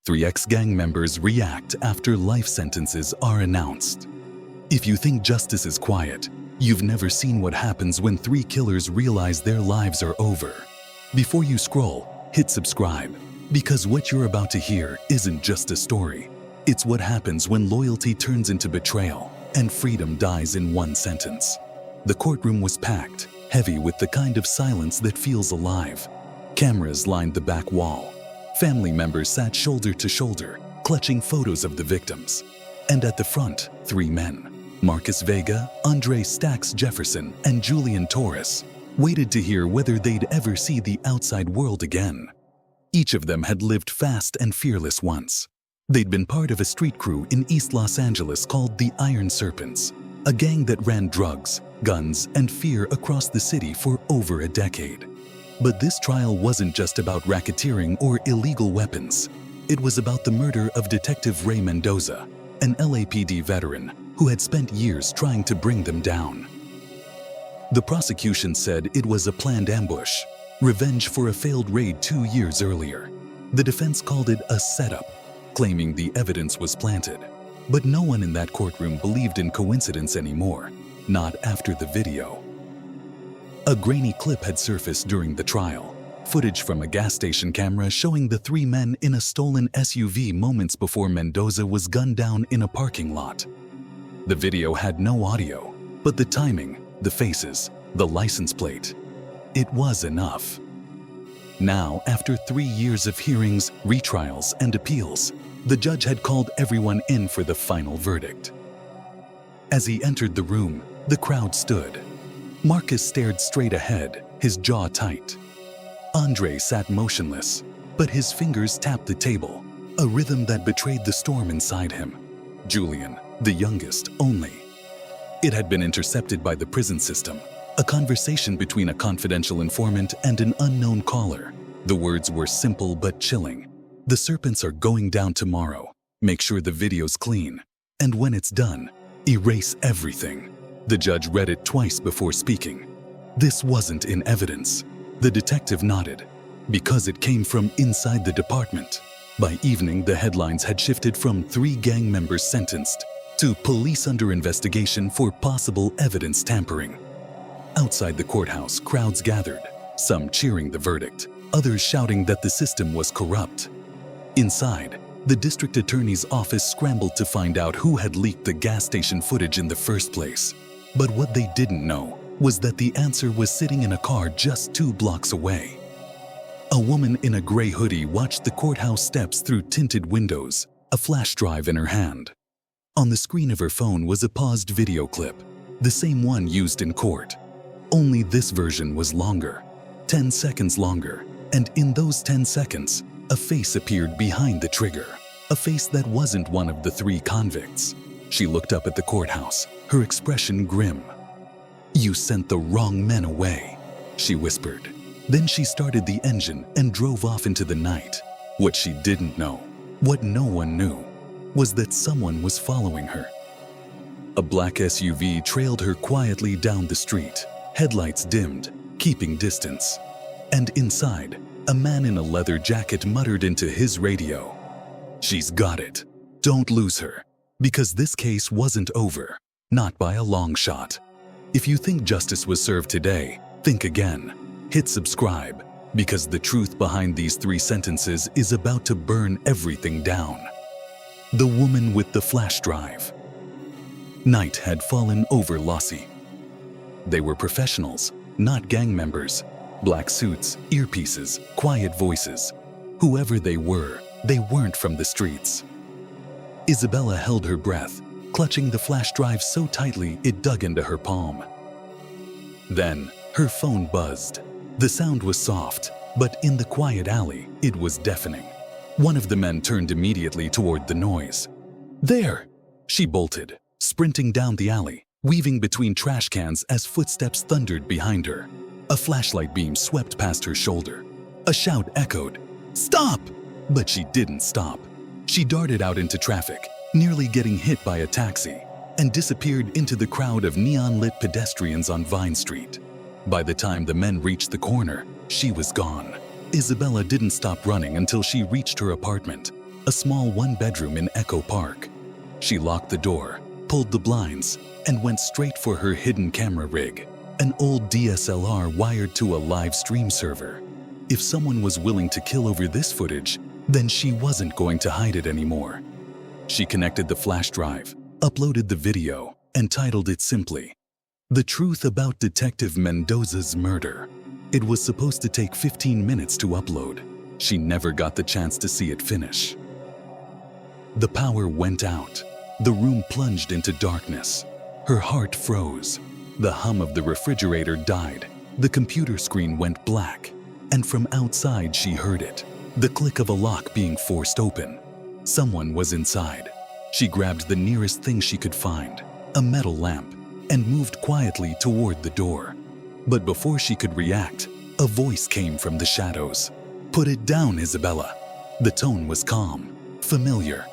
Three ex-gang members react after life sentences are announced. If you think justice is quiet, you've never seen what happens when three killers realize their lives are over. Before you scroll, hit subscribe, because what you're about to hear isn't just a story. It's what happens when loyalty turns into betrayal and freedom dies in one sentence. The courtroom was packed, heavy with the kind of silence that feels alive. Cameras lined the back wall. Family members sat shoulder to shoulder, clutching photos of the victims. And at the front, three men, Marcus Vega, Andre Stacks Jefferson, and Julian Torres, waited to hear whether they'd ever see the outside world again. Each of them had lived fast and fearless once. They'd been part of a street crew in East Los Angeles called the Iron Serpents, a gang that ran drugs, guns, and fear across the city for over a decade. But this trial wasn't just about racketeering or illegal weapons. It was about the murder of Detective Ray Mendoza, an LAPD veteran who had spent years trying to bring them down. The prosecution said it was a planned ambush, revenge for a failed raid 2 years earlier. The defense called it a setup, claiming the evidence was planted. But no one in that courtroom believed in coincidence anymore, not after the video. A grainy clip had surfaced during the trial, footage from a gas station camera showing the three men in a stolen SUV moments before Mendoza was gunned down in a parking lot. The video had no audio, but the timing, the faces, the license plate, it was enough. Now, after 3 years of hearings, retrials, and appeals, the judge had called everyone in for the final verdict. As he entered the room, the crowd stood. Marcus stared straight ahead, his jaw tight. Andre sat motionless, but his fingers tapped the table, a rhythm that betrayed the storm inside him. Julian, the youngest, only. It had been intercepted by the prison system, a conversation between a confidential informant and an unknown caller. The words were simple but chilling. "The serpents are going down tomorrow. Make sure the video's clean. And when it's done, erase everything." The judge read it twice before speaking. This wasn't in evidence. The detective nodded, because it came from inside the department. By evening, the headlines had shifted from 3 gang members sentenced to police under investigation for possible evidence tampering. Outside the courthouse, crowds gathered, some cheering the verdict, others shouting that the system was corrupt. Inside, the district attorney's office scrambled to find out who had leaked the gas station footage in the first place. But what they didn't know was that the answer was sitting in a car just 2 blocks away. A woman in a gray hoodie watched the courthouse steps through tinted windows, a flash drive in her hand. On the screen of her phone was a paused video clip, the same one used in court. Only this version was longer, 10 seconds longer, and in those 10 seconds, a face appeared behind the trigger, a face that wasn't one of the 3 convicts. She looked up at the courthouse, her expression grim. "You sent the wrong men away," she whispered. Then she started the engine and drove off into the night. What she didn't know, what no one knew, was that someone was following her. A black SUV trailed her quietly down the street, headlights dimmed, keeping distance. And inside, a man in a leather jacket muttered into his radio, "She's got it. Don't lose her." Because this case wasn't over, not by a long shot. If you think justice was served today, think again. Hit subscribe, because the truth behind these 3 sentences is about to burn everything down. The woman with the flash drive. Night had fallen over Lossie. They were professionals, not gang members. Black suits, earpieces, quiet voices. Whoever they were, they weren't from the streets. Isabella held her breath, clutching the flash drive so tightly it dug into her palm. Then, her phone buzzed. The sound was soft, but in the quiet alley, it was deafening. One of the men turned immediately toward the noise. "There!" She bolted, sprinting down the alley, weaving between trash cans as footsteps thundered behind her. A flashlight beam swept past her shoulder. A shout echoed, "Stop!" But she didn't stop. She darted out into traffic, nearly getting hit by a taxi, and disappeared into the crowd of neon-lit pedestrians on Vine Street. By the time the men reached the corner, she was gone. Isabella didn't stop running until she reached her apartment. a small one-bedroom in Echo Park. She locked the door, pulled the blinds, and went straight for her hidden camera rig, an old DSLR wired to a live stream server. If someone was willing to kill over this footage, then she wasn't going to hide it anymore. She connected the flash drive, uploaded the video, and titled it simply, "The Truth About Detective Mendoza's Murder." It was supposed to take 15 minutes to upload. She never got the chance to see it finish. The power went out. The room plunged into darkness. Her heart froze. The hum of the refrigerator died. The computer screen went black. And from outside she heard it, the click of a lock being forced open. Someone was inside. She grabbed the nearest thing she could find, a metal lamp, and moved quietly toward the door. But before she could react, a voice came from the shadows. "Put it down, Isabella." The tone was calm, familiar.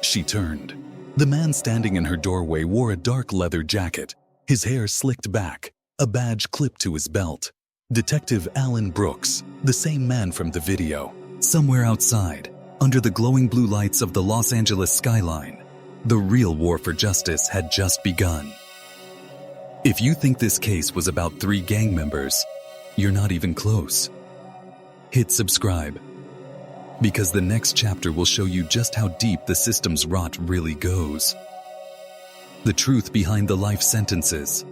She turned. The man standing in her doorway wore a dark leather jacket, his hair slicked back, a badge clipped to his belt. Detective Alan Brooks, the same man from the video. Somewhere outside, under the glowing blue lights of the Los Angeles skyline, the real war for justice had just begun. If you think this case was about 3 gang members, you're not even close. Hit subscribe, because the next chapter will show you just how deep the system's rot really goes. The truth behind the life sentences.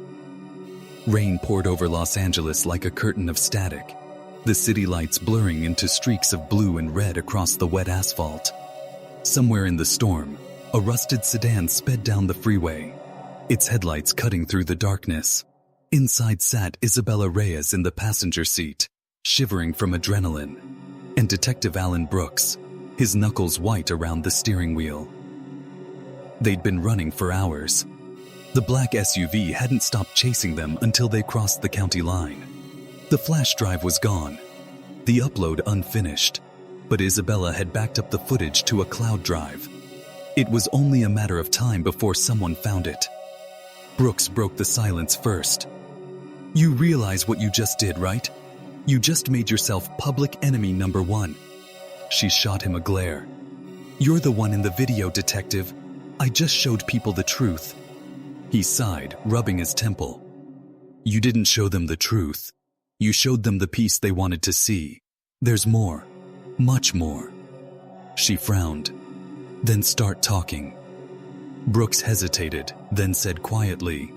Rain poured over Los Angeles like a curtain of static, the city lights blurring into streaks of blue and red across the wet asphalt. Somewhere in the storm, a rusted sedan sped down the freeway, its headlights cutting through the darkness. Inside sat Isabella Reyes in the passenger seat, shivering from adrenaline, and Detective Alan Brooks, his knuckles white around the steering wheel. They'd been running for hours. The black SUV hadn't stopped chasing them until they crossed the county line. The flash drive was gone, the upload unfinished, but Isabella had backed up the footage to a cloud drive. It was only a matter of time before someone found it. Brooks broke the silence first. "You realize what you just did, right? You just made yourself public enemy number 1. She shot him a glare. "You're the one in the video, detective. I just showed people the truth." He sighed, rubbing his temple. "You didn't show them the truth. You showed them the piece they wanted to see. There's more. Much more." She frowned. "Then start talking." Brooks hesitated, then said quietly,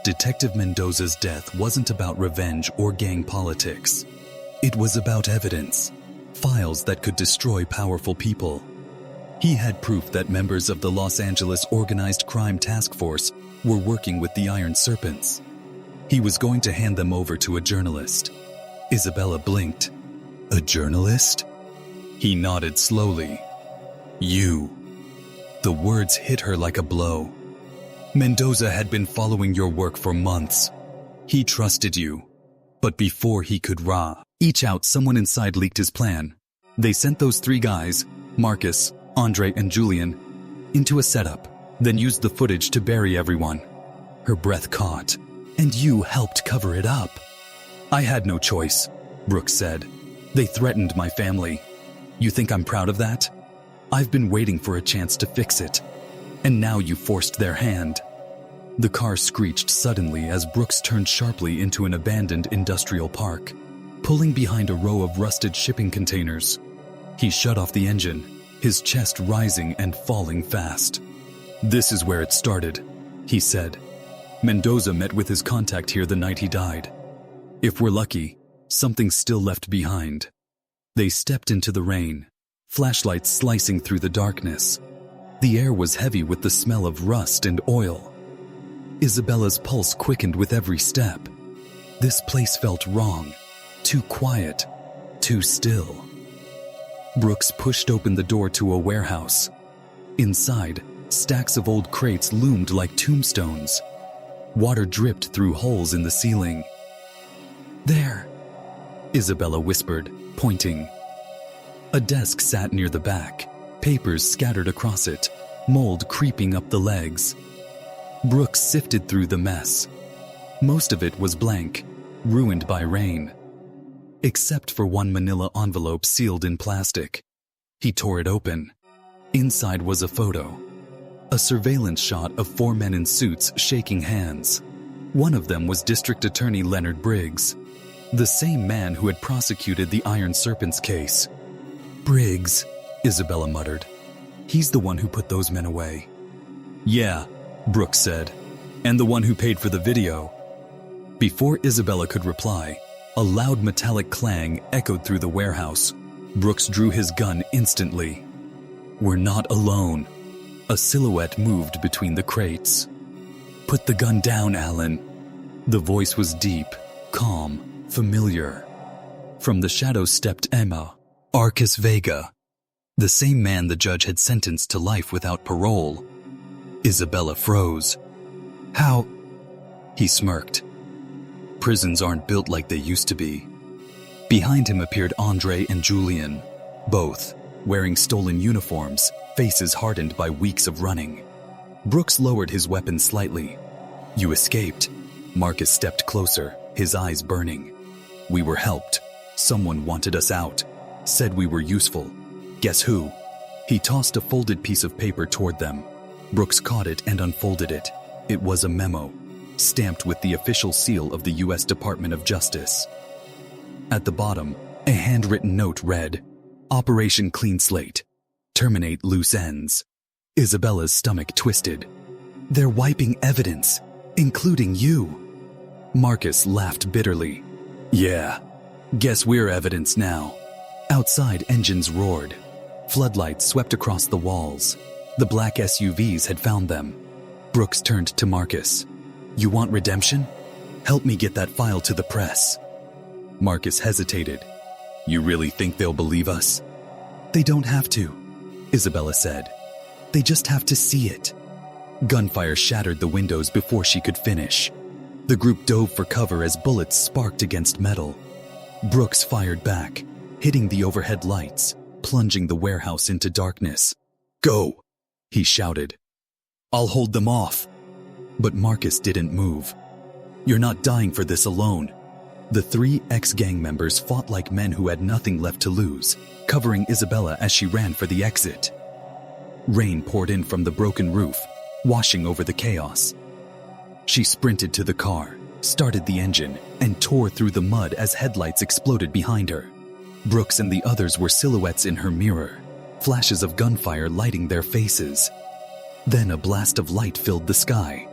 "Detective Mendoza's death wasn't about revenge or gang politics. It was about evidence, files that could destroy powerful people. He had proof that members of the Los Angeles Organized Crime Task Force were working with the Iron Serpents. He was going to hand them over to a journalist." Isabella blinked. "A journalist?" He nodded slowly. "You." The words hit her like a blow. "Mendoza had been following your work for months. He trusted you. But before he could each out, someone inside leaked his plan. They sent those 3 guys, Marcus, Andre, and Julian, into a setup, then used the footage to bury everyone." Her breath caught. "And you helped cover it up." "I had no choice," Brooks said. "They threatened my family. You think I'm proud of that? I've been waiting for a chance to fix it. And now you forced their hand." The car screeched suddenly as Brooks turned sharply into an abandoned industrial park, pulling behind a row of rusted shipping containers. He shut off the engine, his chest rising and falling fast. "This is where it started," he said. "Mendoza met with his contact here the night he died. If we're lucky, something's still left behind." They stepped into the rain, flashlights slicing through the darkness. The air was heavy with the smell of rust and oil. Isabella's pulse quickened with every step. This place felt wrong, too quiet, too still. Brooks pushed open the door to a warehouse. Inside, stacks of old crates loomed like tombstones. Water dripped through holes in the ceiling. "There," Isabella whispered, pointing. A desk sat near the back, papers scattered across it, mold creeping up the legs. Brooks sifted through the mess. Most of it was blank, ruined by rain. Except for one manila envelope sealed in plastic. He tore it open. Inside was a photo. A surveillance shot of 4 men in suits shaking hands. One of them was District Attorney Leonard Briggs, the same man who had prosecuted the Iron Serpent's case. "Briggs," Isabella muttered. "He's the one who put those men away." "Yeah," Brooks said, "and the one who paid for the video." Before Isabella could reply, a loud metallic clang echoed through the warehouse. Brooks drew his gun instantly. "We're not alone." A silhouette moved between the crates. "Put the gun down, Alan." The voice was deep, calm, familiar. From the shadows stepped Emma, Arcus Vega, the same man the judge had sentenced to life without parole. Isabella froze. "How?" He smirked. "Prisons aren't built like they used to be." Behind him appeared Andre and Julian, both wearing stolen uniforms, faces hardened by weeks of running. Brooks lowered his weapon slightly. "You escaped." Marcus stepped closer, his eyes burning. "We were helped. Someone wanted us out. Said we were useful. Guess who?" He tossed a folded piece of paper toward them. Brooks caught it and unfolded it. It was a memo, stamped with the official seal of the U.S. Department of Justice. At the bottom, a handwritten note read, "Operation Clean Slate. Terminate loose ends." Isabella's stomach twisted. "They're wiping evidence, including you." Marcus laughed bitterly. "Yeah, guess we're evidence now." Outside, engines roared. Floodlights swept across the walls. The black SUVs had found them. Brooks turned to Marcus. "You want redemption? Help me get that file to the press." Marcus hesitated. "You really think they'll believe us?" "They don't have to," Isabella said. "They just have to see it." Gunfire shattered the windows before she could finish. The group dove for cover as bullets sparked against metal. Brooks fired back, hitting the overhead lights, plunging the warehouse into darkness. "Go!" he shouted. "I'll hold them off." But Marcus didn't move. "You're not dying for this alone." The 3 ex-gang members fought like men who had nothing left to lose, covering Isabella as she ran for the exit. Rain poured in from the broken roof, washing over the chaos. She sprinted to the car, started the engine, and tore through the mud as headlights exploded behind her. Brooks and the others were silhouettes in her mirror, flashes of gunfire lighting their faces. Then a blast of light filled the sky.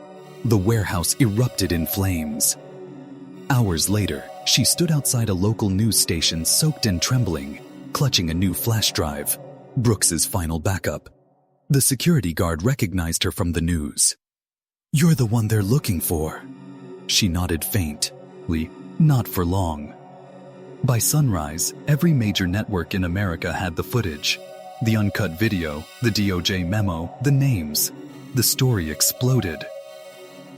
The warehouse erupted in flames. Hours later, she stood outside a local news station soaked and trembling, clutching a new flash drive, Brooks's final backup. The security guard recognized her from the news. "You're the one they're looking for." She nodded faintly, not for long. By sunrise, every major network in America had the footage. The uncut video, the DOJ memo, the names. The story exploded.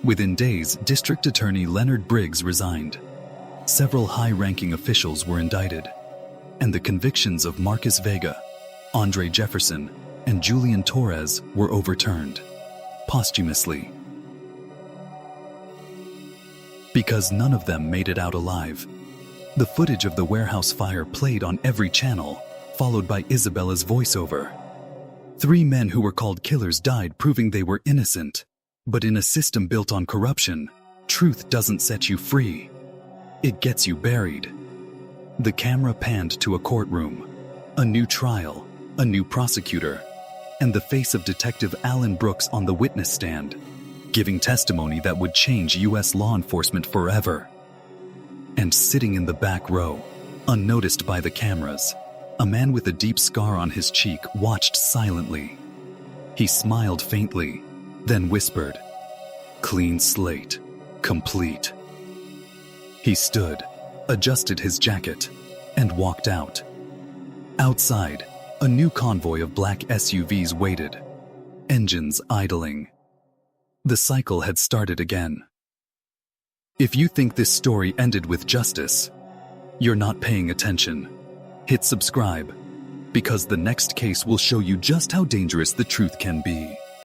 Within days, District Attorney Leonard Briggs resigned. Several high-ranking officials were indicted, and the convictions of Marcus Vega, Andre Jefferson, and Julian Torres were overturned, posthumously. Because none of them made it out alive. The footage of the warehouse fire played on every channel, followed by Isabella's voiceover. 3 men who were called killers died, proving they were innocent. But in a system built on corruption, truth doesn't set you free. It gets you buried. The camera panned to a courtroom, a new trial, a new prosecutor, and the face of Detective Alan Brooks on the witness stand, giving testimony that would change U.S. law enforcement forever. And sitting in the back row, unnoticed by the cameras, a man with a deep scar on his cheek watched silently. He smiled faintly, then whispered, "Clean slate, complete." He stood, adjusted his jacket, and walked out. Outside, a new convoy of black SUVs waited, engines idling. The cycle had started again. If you think this story ended with justice, you're not paying attention. Hit subscribe, because the next case will show you just how dangerous the truth can be.